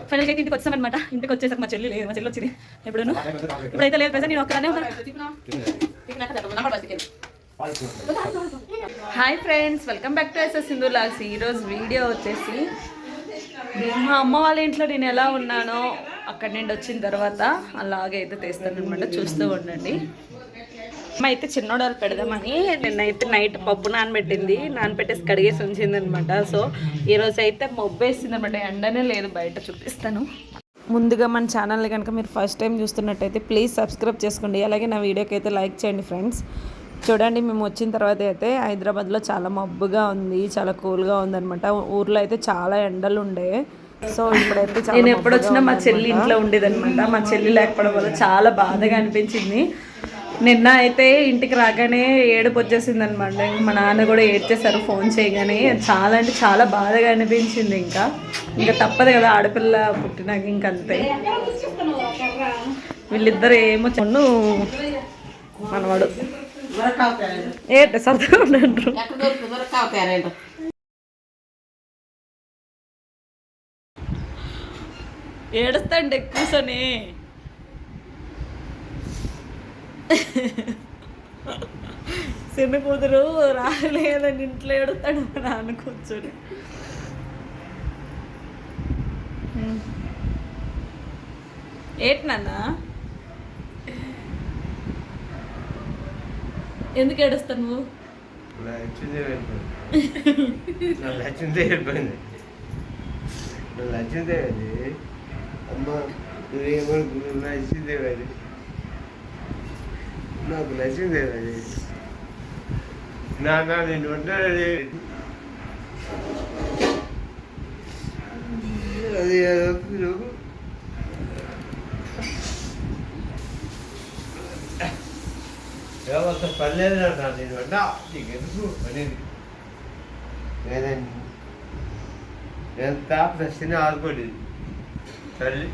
ఫైనల్గా అయితే ఇంటికి వచ్చామన్నమాట. ఇంటికి వచ్చేసరికి మా చెల్లి లేదు, మా చెల్లి వచ్చింది ఎప్పుడును. ఇప్పుడైతే లేదు ప్రజెంట్, నేను ఒక్కదానే ఉన్నాను. Hi friends, welcome back to SS Sindhu vlogs. ఈరోజు వీడియో వచ్చేసి మా అమ్మ వాళ్ళ ఇంట్లో నేను ఎలా ఉన్నానో అక్కడి నుండి వచ్చిన తర్వాత అలాగే అయితే తీస్తాను అనమాట. చూస్తూ ఉండండి. అమ్మ అయితే చిన్నోడాలు పెడదామని నిన్నైతే నైట్ పప్పు నానబెట్టేసి కడిగేసి ఉంచింది అనమాట. సో ఈరోజు అయితే మొబ్బేసింది అనమాట, ఎండనే లేదు బయట. చూపిస్తాను. ముందుగా మన ఛానల్ని కనుక మీరు ఫస్ట్ టైం చూస్తున్నట్టయితే ప్లీజ్ సబ్స్క్రైబ్ చేసుకోండి. అలాగే నా వీడియోకి అయితే లైక్ చేయండి ఫ్రెండ్స్. చూడండి, మేము వచ్చిన తర్వాత అయితే హైదరాబాద్లో చాలా మబ్బుగా ఉంది, చాలా కూల్గా ఉందన్నమాట. ఊర్లో అయితే చాలా ఎండలు ఉండే. సో ఇప్పుడైతే నేను ఎప్పుడు వచ్చినా మా చెల్లి ఇంట్లో ఉండేదన్నమాట. మా చెల్లి లేకపోవడం వల్ల చాలా బాధగా అనిపించింది. నిన్న అయితే ఇంటికి రాగానే ఏడుపు వచ్చేసింది అనమాట. మా నాన్న కూడా ఏడ్చేశారు ఫోన్ చేయగానే. చాలా అంటే చాలా బాధగా అనిపించింది. ఇంకా తప్పదు కదా, ఆడపిల్ల పుట్టినాక ఇంకంతే. వీళ్ళిద్దరు ఏమో చెన్ను మనవాడు ఏంటి సర్దుగా ఉండంటారు. ఏడుస్తాండి కూర్చొని. చిన్న కూతురు రాలేదని ఇంట్లో ఏడుస్తాడు మా నాన్న కూర్చొని. ఏంటి నాన్న, ఎందుకు ఏడుస్తావు నువ్వు? నాకు నచ్చిందే అది. నాన్న నేను ఉంటానని అది ఎవరు పర్లేదు అన్నా. నేను అన్నా నీకు ఎందుకు అనేది నేను తాప నచ్చిన ఆడుకోలేదు తల్లి.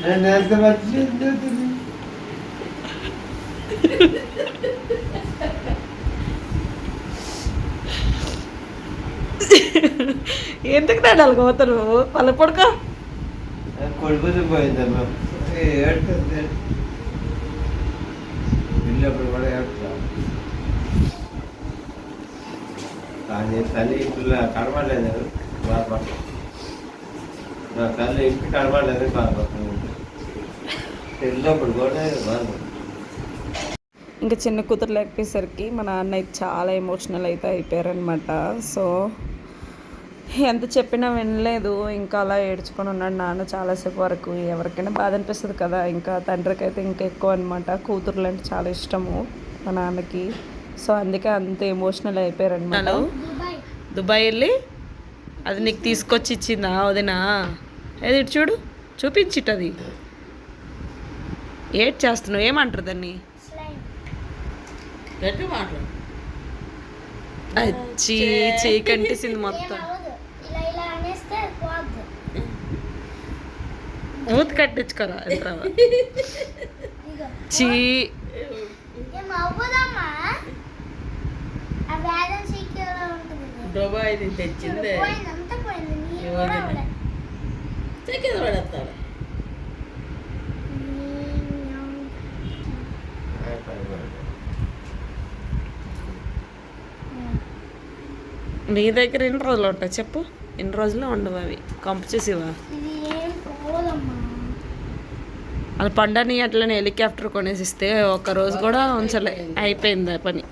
నేను ఎంత మంచి ఎందుకు దండాలి పోతారు పళ్ళ పొడక కొడుకుని పోయిందమ్మా. ఏడుతుంది వెళ్ళినప్పుడు కూడా ఏడుతాం. కానీ తల్లి ఇప్పుడు కనబడలేదు బాధపడతాం. నా తల్లి ఇంటికి కనబడలేదు బాధపడుతుంది. వెళ్ళినప్పుడు కూడా బాధపడుతుంది. ఇంకా చిన్న కూతురు లేకపోయేసరికి మా నాన్న అయితే చాలా ఎమోషనల్ అయితే అయిపోయారనమాట. సో ఎంత చెప్పినా వినలేదు, ఇంకా అలా ఏడ్చుకొని ఉన్నాడు నాన్న చాలాసేపు వరకు. ఎవరికైనా బాధ అనిపిస్తుంది కదా, ఇంకా తండ్రికి అయితే ఇంకా ఎక్కువ అనమాట. కూతురులు అంటే చాలా ఇష్టము మా నాన్నకి. సో అందుకే అంత ఎమోషనల్ అయిపోయారనమాట. దుబాయ్ వెళ్ళి అది నీకు తీసుకొచ్చి ఇచ్చిందా వదినా? ఏది ఇటు చూడు, చూపించిటది. ఏడ్ చేస్తున్నావు, ఏమంటారు దాన్ని? చీ చీ కంటేసింది మొత్తం. మూత కట్టించుకోరా ఎంతరావా. చీ దుబాయ్ తెచ్చిందే చెక్కింది పడేస్తాడు. నీ దగ్గర ఎన్ని రోజులు ఉంటాయి చెప్పు? ఎన్ని రోజులు ఉండవు అవి? కంపు చేసేవా? అది పండని అట్లనే హెలికాప్టర్ కొనేసిస్తే ఒక్కరోజు కూడా ఉంచలే, అయిపోయింది పని.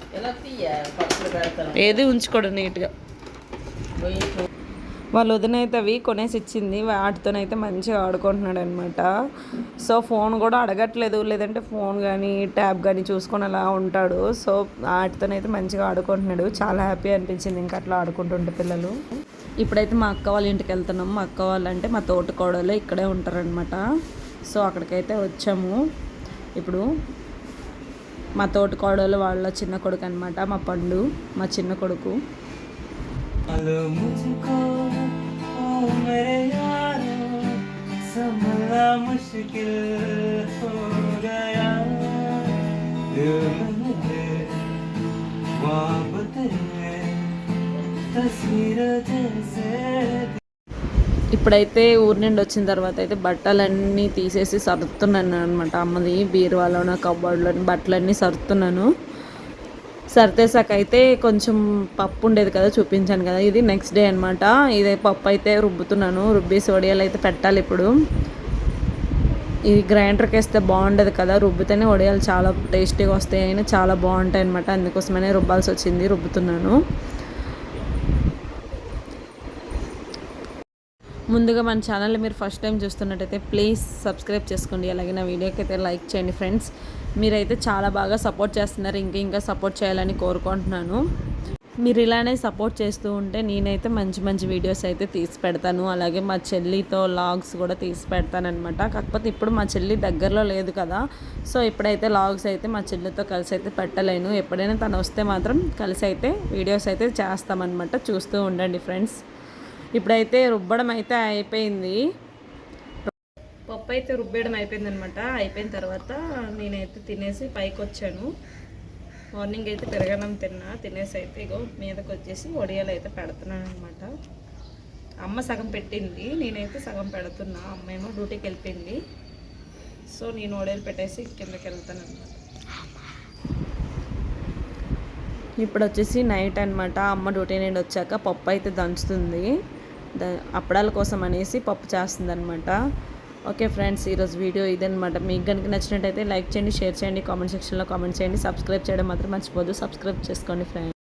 ఏది ఉంచుకోడు నీట్గా. వాళ్ళు వదినైతే అవి కొనేసి ఇచ్చింది, వాటితోనైతే మంచిగా ఆడుకుంటున్నాడు అనమాట. సో ఫోన్ కూడా అడగట్లేదు, లేదంటే ఫోన్ కానీ ట్యాబ్ కానీ చూసుకొని అలా ఉంటాడు. సో వాటితోనైతే మంచిగా ఆడుకుంటున్నాడు. చాలా హ్యాపీ అనిపించింది ఇంకా అట్లా ఆడుకుంటుంటే పిల్లలు. ఇప్పుడైతే మా అక్క వాళ్ళ ఇంటికి వెళ్తున్నాం. మా అక్క వాళ్ళంటే మా తోట కోడలు ఇక్కడే ఉంటారనమాట. సో అక్కడికైతే వచ్చాము. ఇప్పుడు మా తోట కోడలు వాళ్ళ చిన్న కొడుకు అనమాట, మా పండు, మా చిన్న కొడుకు. संभलना मुश्किल हो गया, ఇప్పుడైతే ఊరి నుండి వచ్చిన తర్వాత అయితే బట్టలన్నీ తీసేసి సర్దుతున్నాను అనమాట. అమ్మది బీరువాలోన కబోర్డ్లోని బట్టలన్నీ సర్దుతున్నాను. సర్దేశాక అయితే కొంచెం పప్పు ఉండేది కదా, చూపించాను కదా, ఇది నెక్స్ట్ డే అనమాట. ఇదే పప్పు అయితే రుబ్బుతున్నాను. రుబ్బేసి వడియాలు అయితే పెట్టాలి ఇప్పుడు. ఇది గ్రైండర్కి వేస్తే బాగుండదు కదా, రుబ్బితేనే వడియాలు చాలా టేస్టీగా వస్తాయి, అయినా చాలా బాగుంటాయి అనమాట. అందుకోసమనే రుబ్బాల్సి వచ్చింది, రుబ్బుతున్నాను. ముందుగా మన ఛానల్ని మీరు ఫస్ట్ టైం చూస్తున్నట్టయితే ప్లీజ్ సబ్స్క్రైబ్ చేసుకోండి. అలాగే నా వీడియోకి అయితే లైక్ చేయండి ఫ్రెండ్స్. మీరైతే చాలా బాగా సపోర్ట్ చేస్తున్నారు, ఇంకా సపోర్ట్ చేయాలని కోరుకుంటున్నాను. మీరు ఇలానే సపోర్ట్ చేస్తూ ఉంటే నేనైతే మంచి మంచి వీడియోస్ అయితే తీసి పెడతాను. అలాగే మా చెల్లితో లాగ్స్ కూడా తీసి పెడతానమాట. కాకపోతే ఇప్పుడు మా చెల్లి దగ్గరలో లేదు కదా, సో ఇప్పుడైతే లాగ్స్ అయితే మా చెల్లితో కలిసి అయితే పెట్టలేను. ఎప్పుడైనా తను వస్తే మాత్రం కలిసి అయితే వీడియోస్ అయితే చేస్తామన్నమాట. చూస్తూ ఉండండి ఫ్రెండ్స్. ఇప్పుడైతే రుబ్బడం అయితే అయిపోయింది. పప్పు అయితే రుబ్బేయడం అయిపోయిందనమాట. అయిపోయిన తర్వాత నేనైతే తినేసి పైకి వచ్చాను. మార్నింగ్ అయితే పెరగడం తినేసి అయితే ఇగో మీదకి వచ్చేసి వడియాలు అయితే పెడుతున్నాను అనమాట. అమ్మ సగం పెట్టింది, నేనైతే సగం పెడుతున్నా. అమ్మ ఏమో డ్యూటీకి వెళ్ళిపోయింది, సో నేను వడియాలు పెట్టేసి కిందకి వెళ్తాను అనమాట. ఇప్పుడు వచ్చేసి నైట్ అనమాట. అమ్మ డ్యూటీ నుండి వచ్చాక పప్పు అయితే దంచుతుంది. అప్పడాల కోసం అనేసి పప్పు చేస్తుంది అనమాట. ఓకే ఫ్రెండ్స్, ఈరోజు వీడియో ఇదనమాట. మీకు కనుక నచ్చినట్టయితే లైక్ చేయండి, షేర్ చేయండి, కామెంట్ సెక్షన్లో కామెంట్ చేయండి. సబ్స్క్రైబ్ చేయడం మాత్రం మర్చిపోద్దు. సబ్స్క్రైబ్ చేసుకోండి ఫ్రెండ్స్.